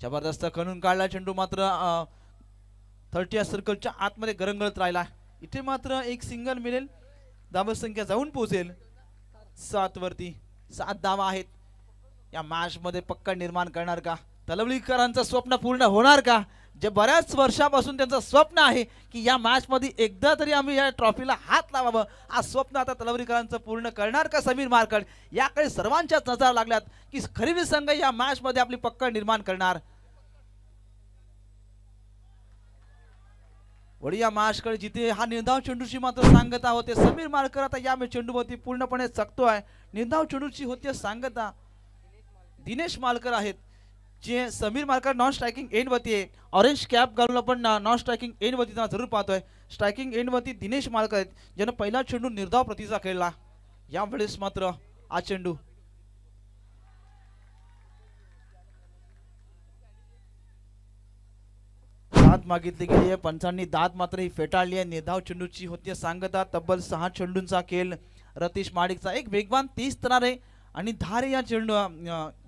जबरदस्त खणून काढला चेंडू मात्र 30 सर्कलच्या आतमध्ये गरंगळत राहिला. इथे मात्र एक सिंगल मिळेल. धावसंख्या जाऊन पोहोचेल 7 वरती. 7 धावा आहेत. या मॅच मध्ये पक्का निर्माण करणार का. तलवलीकरांचं स्वप्न पूर्ण होणार का. जे बऱ्याच वर्षापासून त्यांचं स्वप्न आहे की या मॅच मध्ये एकदा तरी आम्ही या ट्रॉफीला हात लावावं. हा स्वप्न आता तलवलीकरांचं पूर्ण करणार का समीर मार्कर. याकडे सर्वांच्याच नजर लागल्यात की खरेदी संघ या मॅच मध्ये आपली पक्का निर्माण करणार. वडी या मॅचकडे जिथे हा निर्धाव चेंडूची मात्र सांगता होते. समीर मार्कर आता या चेंडूवरती पूर्णपणे चकतोय. निर्धाव चेंडूची होती सांगता दिनेश मालकर आहेत जे Sameer marker non striking end वरती आहे. ऑरेंज कॅप घालून आपण नॉन स्ट्रायकिंग एंड वरती जरूर पाहतोय. स्ट्रायकिंग एंड वरती दिनेश मालकर आहेत ज्यानं पहिला चेंडू निर्धाव प्रतीचा खेळला. यावेळेस मात्र हा चेंडू दाद मागितली गेली आहे. पंचांनी दाद मात्र ही फेटाळली आहे. निर्धाव चेंडूची होती सांगता. तब्बल 6 चेंडूंचा खेळ. रतीश माडिकचा एक वेगवान 30 तरार आहे आणि धारे या चेंडू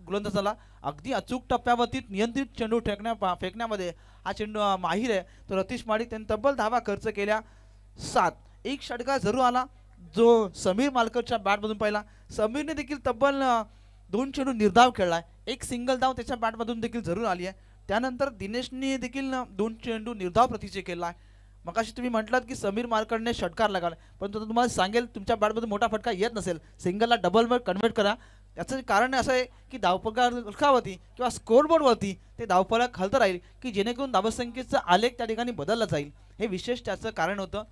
गोलंदाजाला अगदी अचूक टप्प्यावरती नियंत्रित चेंडू फेकण्यामध्ये हा चेंडू माहीर आहे. तो रतीश माडिक त्यांनी तब्बल धावा खर्च केल्या 7. एक षटकार जरूर आला जो समीर मालकरच्या बॅटमधून पाहिला. समीरने देखील तब्बल 2 चेंडू निर्धाव खेळलाय. एक सिंगल धाव त्याच्या बॅटमधून देखील जरूर आली आहे. त्यानंतर दिनेशने देखील 2 चेंडू निर्धाव प्रतीचे केला. मगाशी तुम्ही म्हटलात की समीर मार्करने षटकार लगावला परंतु तुम्हाला सांगेल तुमच्या बॅटमध्ये मोठा फटका येत नसेल सिंगलला डबलवर कन्वर्ट करा. याचं कारण असं आहे की धावफलकावरती किंवा स्कोरबोर्डवरती ते धावफलक हलतं राहील की जेणेकरून धावसंख्येचा आलेख त्या ठिकाणी बदलला जाईल. हे विशेष त्याचं कारण होतं.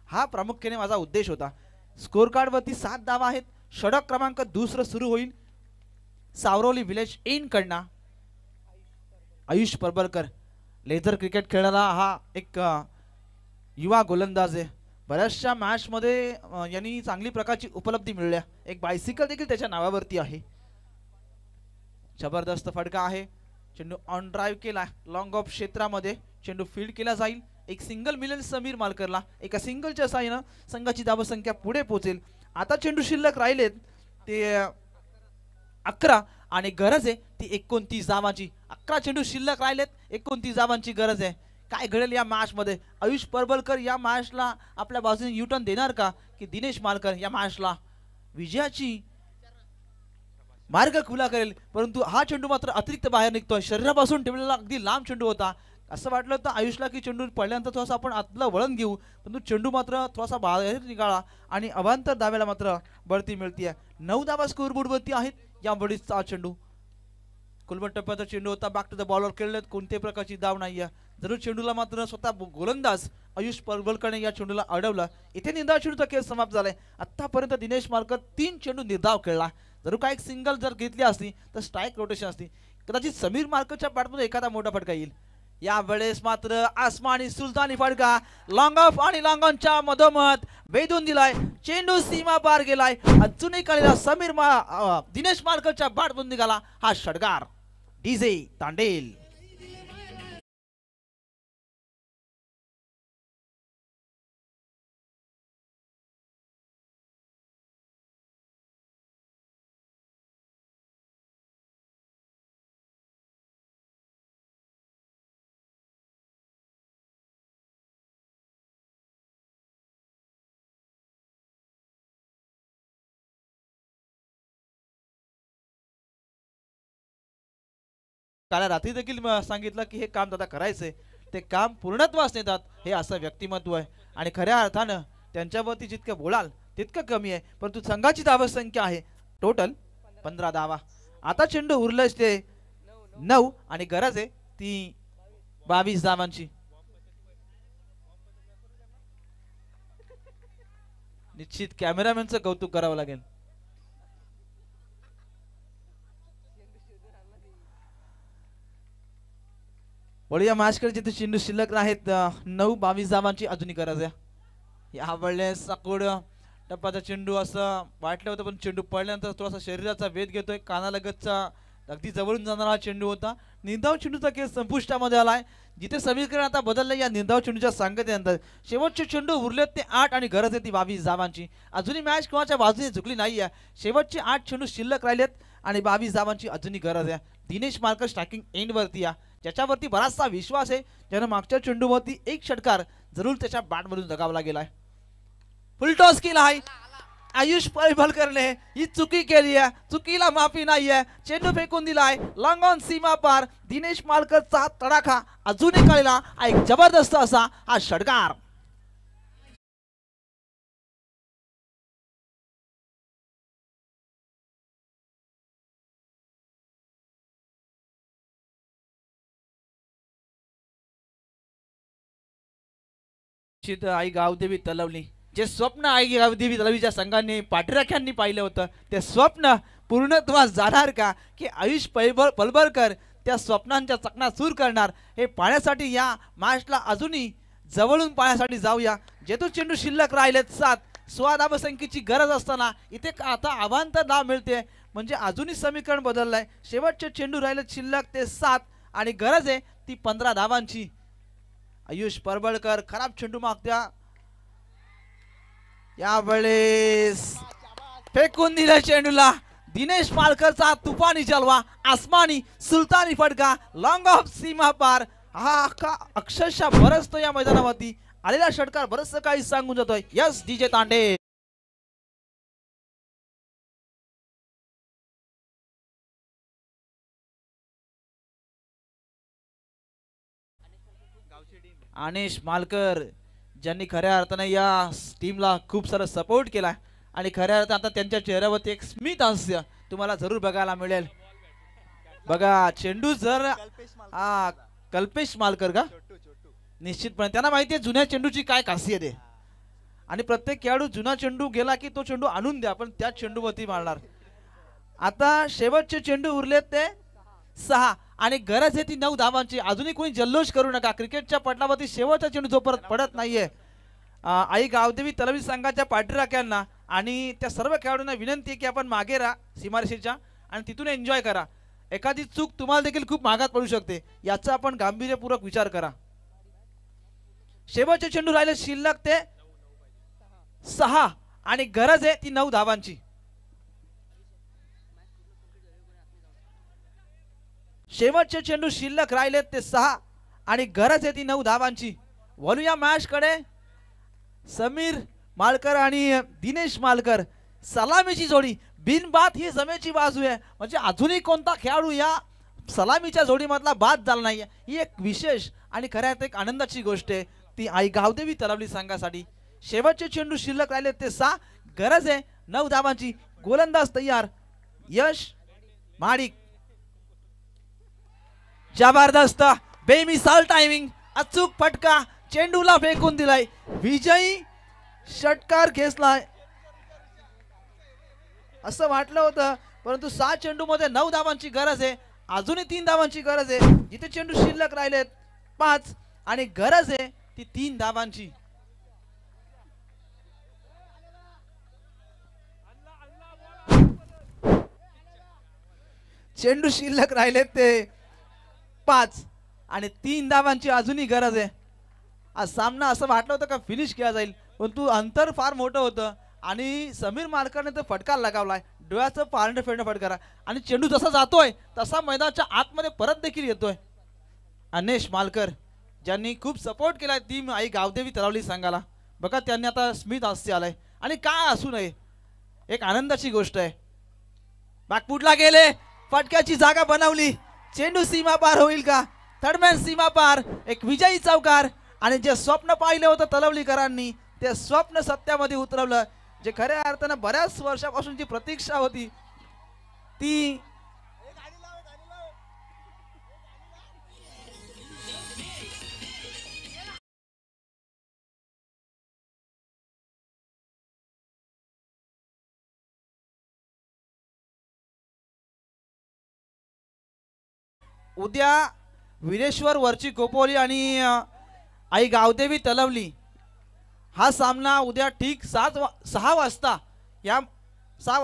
हा प्रामुख्याने माझा उद्देश होता. स्कोर कार्डवरती 7 धावा आहेत. षटक क्रमांक 2 सुरू होईल. सावरोली विलेज इन कडना आयुष परबलकर लेझर क्रिकेट खेळणारा हा एक युवा गोलंदाज आहे. बऱ्याचशा मॅच मध्ये यांनी चांगली प्रकारची उपलब्धी मिळल्या. एक बायसिकल देखील त्याच्या नावावरती आहे. जबरदस्त फटका आहे. चेंडू ऑन ड्राइव्ह केला. लॉंग ऑफ क्षेत्रामध्ये चेंडू फील्ड केला जाईल. एक सिंगल मिळेल समीर मालकरला. एका सिंगलच्या साहाय्यानं संघाची धावसंख्या पुढे पोहोचेल. आता चेंडू शिल्लक राहिलेत ते 11 आणि गरज आहे ती 29 धावांची. 11 चेंडू शिल्लक राहिलेत. 29 धावांची गरज आहे. काय घडेल या मॅच मध्ये. आयुष परबलकर या मॅचला आपल्या बाजूने युटर्न देणार का की दिनेश मालकर या मॅचला विजयाची मार्ग खुला करेल. परंतु हा चेंडू मात्र अतिरिक्त बाहेर निघतोय. शरीरापासून ठेवलेला अगदी लांब चेंडू होता. असं वाटलं होतं आयुषला की चेंडू पडल्यानंतर थोडासा आपण आतलं वळण घेऊ परंतु चेंडू मात्र थोडासा बाहेर निघाला आणि अवांतर धाव्याला मात्र बढती मिळते. 9 धावा स्कोरबोर्डवरती आहेत. या बडीचा चेंडू कुलबट टप्प्याचा चेंडू होता, बॅक टू द बॉलवर खेळलेत, कोणत्याही प्रकारची धाव नाहीये. जरूर चेंडूला मात्र स्वतः गोलंदाज आयुष परबलकरने या चेंडूला अडवलं. इथे निर्धाव चेंडूचा खेळ समाप्त झालाय. आतापर्यंत दिनेश मालकर 3 चेंडू निर्धाव खेळला. जरूर काय एक सिंगल जर घेतली असती तर स्ट्राईक रोटेशन असती, कदाचित समीर मालकरच्या बॅटमध्ये एखादा मोठा फटका येईल. यावेळेस मात्र आसमानी सुलतानी फटका लॉंग ऑफ आणि लॉंग ऑनच्या मधोमध वेधून दिलाय. चेंडू सीमा पार गेलाय. अजूनही काढलेला दिनेश मालकरच्या बॅटमधून निघाला हा षटकार. डीजे तांडेल काल रात्री देखील सांगितलं की हे काम दादा करायचंय, ते काम पूर्णत्वास नेतात हे असं व्यक्तिमत्व आहे. आणि खऱ्या अर्थानं त्यांच्यावरती जितकं बोलाल तितकं कमी आहे. परंतु संघाची धावसंख्या आहे टोटल 15 धावा. आता चेंडू उरलंच ते 9 आणि गरज आहे ती 22 धावांची. निश्चित कॅमेरामॅनचं कौतुक करावं लागेल. वळूया मॅचकडे, जिथे चेंडू शिल्लक आहेत 9-22 धावांची अजूनही गरज आहे. या वेळेस साकोड टप्प्याचा चेंडू असं वाटलं होतं, पण चेंडू पडल्यानंतर थोडासा शरीराचा वेध घेतोय. कानालगतचा अगदी जवळून जाणारा हा चेंडू होता. निर्धाव चेंडूचा खेळ संपुष्टामध्ये आलाय, जिथे समीकरण आता बदललं या निर्धाव चेंडूच्या सांगतेनंतर. शेवटचे चेंडू उरलेत ते 8 आणि गरज आहे ती 22 धावांची. अजूनही मॅच कोणाच्या बाजूने झुकली नाहीये. शेवटचे 8 चेंडू शिल्लक राहिलेत आणि 22 धावांची अजूनही गरज आहे. दिनेश मालकर स्ट्रायकिंग एंडवरती या, ज्याच्यावरती बराचसा विश्वास आहे, ज्यानं मागच्या चेंडूवरती एक षटकार जरूर त्याच्या बॅटमधून जगावला गेलाय. फुल टॉस केला आहे आयुष परबलकरने. ही चुकी केली आहे, चुकीला माफी नाहीये. चेंडू फेकून दिलाय लॉंग ऑन सीमा पार. दिनेश मालकरचा तडाखा अजूनही कळला. एक जबरदस्त असा हा षटकार. आई गावदेवी तलवली, जे स्वप्न आई गावदेवी तलवीच्या संघाने पाठराख्यांनी पाहिलं होतं, ते स्वप्न पूर्णत्वास जाणार का, की आयुष परबलकर त्या स्वप्नांच्या चकनाचूर करणार, हे पाहण्यासाठी या मॅचला अजूनही जवळून पाहण्यासाठी जाऊया. जेतू चेंडू शिल्लक राहिलेत 7, 16 धावसंख्येची गरज असताना इथे आता अवांतर धाव मिळते, म्हणजे अजूनही समीकरण बदललंय. शेवटचे चेंडू राहिलेत शिल्लक ते 7 आणि गरज आहे ती 15 धावांची. आयुष परबलकर खराब चेंडू मागत्या. यावेळेस फेकून दिल्या चेंडूला. दिनेश मालकरचा तुफानी जलवा, आसमानी सुलतानी फटका लॉंग ऑफ सीमा पार. हा अक्षरशः बरसतो या मैदानावरती. आलेला षटकार बरचसं काही सांगून जातोय. Yes DJ Tandel. अनिश मालकर, ज्यांनी खऱ्या अर्थाने या टीमला खूप सारा सपोर्ट केला आणि खऱ्या अर्थाने आता त्यांच्या चेहऱ्यावरती एक स्मित हास्य तुम्हाला जरूर बघायला मिळेल. बघा चेंडू जर कल्पेश मालकर का, निश्चितपणे त्यांना माहिती आहे जुन्या चेंडूची काय खासियत आहे. आणि प्रत्येक खेळाडू जुना चेंडू गेला की तो चेंडू आणून द्या, पण त्या चेंडूवरती मारणार. आता शेवटचे चेंडू उरलेत ते 6 आणि गरज आहे ती 9 धावांची. अजूनही कोणी जल्लोष करू नका. क्रिकेटच्या पटलावरती शेवटचा चेंडू जो परत पडत नाहीये. आई गावदेवी तलवी संघाच्या पाठराख्यांना आणि त्या सर्व खेळाडूंना विनंती आहे की आपण मागे राहा सीमारेषेच्या आणि तिथून एन्जॉय करा. एखादी चूक तुम्हाला देखील खूप मागात पडू शकते, याचा आपण गांभीर्यपूर्वक विचार करा. शेवटचे चेंडू राहिले शिल्लक ते 6 आणि गरज आहे ती 9 धावांची. शेवटचे चेंडू शिल्लक राहिलेत ते 6 आणि गरज आहे ती 9 धावांची. वळूया मॅच कडे. समीर मालकर आणि दिनेश मालकर, सलामीची जोडी बिनबाद ही जमेची बाजू आहे. म्हणजे अजूनही कोणता खेळाडू या सलामीच्या जोडीमधला बाद झाला नाही. ही एक विशेष आणि खऱ्यात एक आनंदाची गोष्ट आहे ती आई गावदेवी तलवली संघासाठी. शेवटचे चेंडू शिल्लक राहिले ते 6, गरज आहे 9 धावांची. गोलंदाज तयार यश माडिक. जबरदस्त बेमिसाल टायमिंग, अचूक फटका, चेंडूला फेकून दिलाय, विजयी षटकार खेचलाय. असं वाटलं होतं, परंतु 6 चेंडूमध्ये 9 धावांची गरज आहे. अजूनही 3 धावांची गरज आहे. जिथे चेंडू शिल्लक राहिलेत 5 आणि गरज आहे ती 3 धावांची. चेंडू शिल्लक राहिलेत ते 5 आणि 3 धावांची अजूनही गरज आहे. आज सामना असं वाटलं होतं का फिनिश केला जाईल, परंतु अंतर फार मोठं होतं आणि समीर मालकरने तो फटका लगावलाय, डोळ्याचं पारंड फेडणं फटकारा आणि चेंडू जसा जातोय तसा मैदानाच्या आतमध्ये परत देखील येतोय. अनेश मालकर ज्यांनी खूप सपोर्ट केलाय टीम आई गावदेवी तलावली संघाला, बघा त्यांनी आता स्मित हास्य आलाय आणि काय असू नये, एक आनंदाची गोष्ट आहे. बॅकफुटला गेले, फटक्याची जागा बनवली, चेंडू सीमा पार होईल का? थर्डमॅन सीमा पार, एक विजयी चौकार आणि जे स्वप्न पाहिलं होतं तलवलीकरांनी ते स्वप्न सत्यामध्ये उतरवलं. जे खऱ्या अर्थानं बऱ्याच वर्षापासूनची प्रतीक्षा होती ती उद्या वीरेश्वर वरची कोपोली आणि आई गावदेवी तलवली हा सामना उद्या ठीक 6 वाजता या 6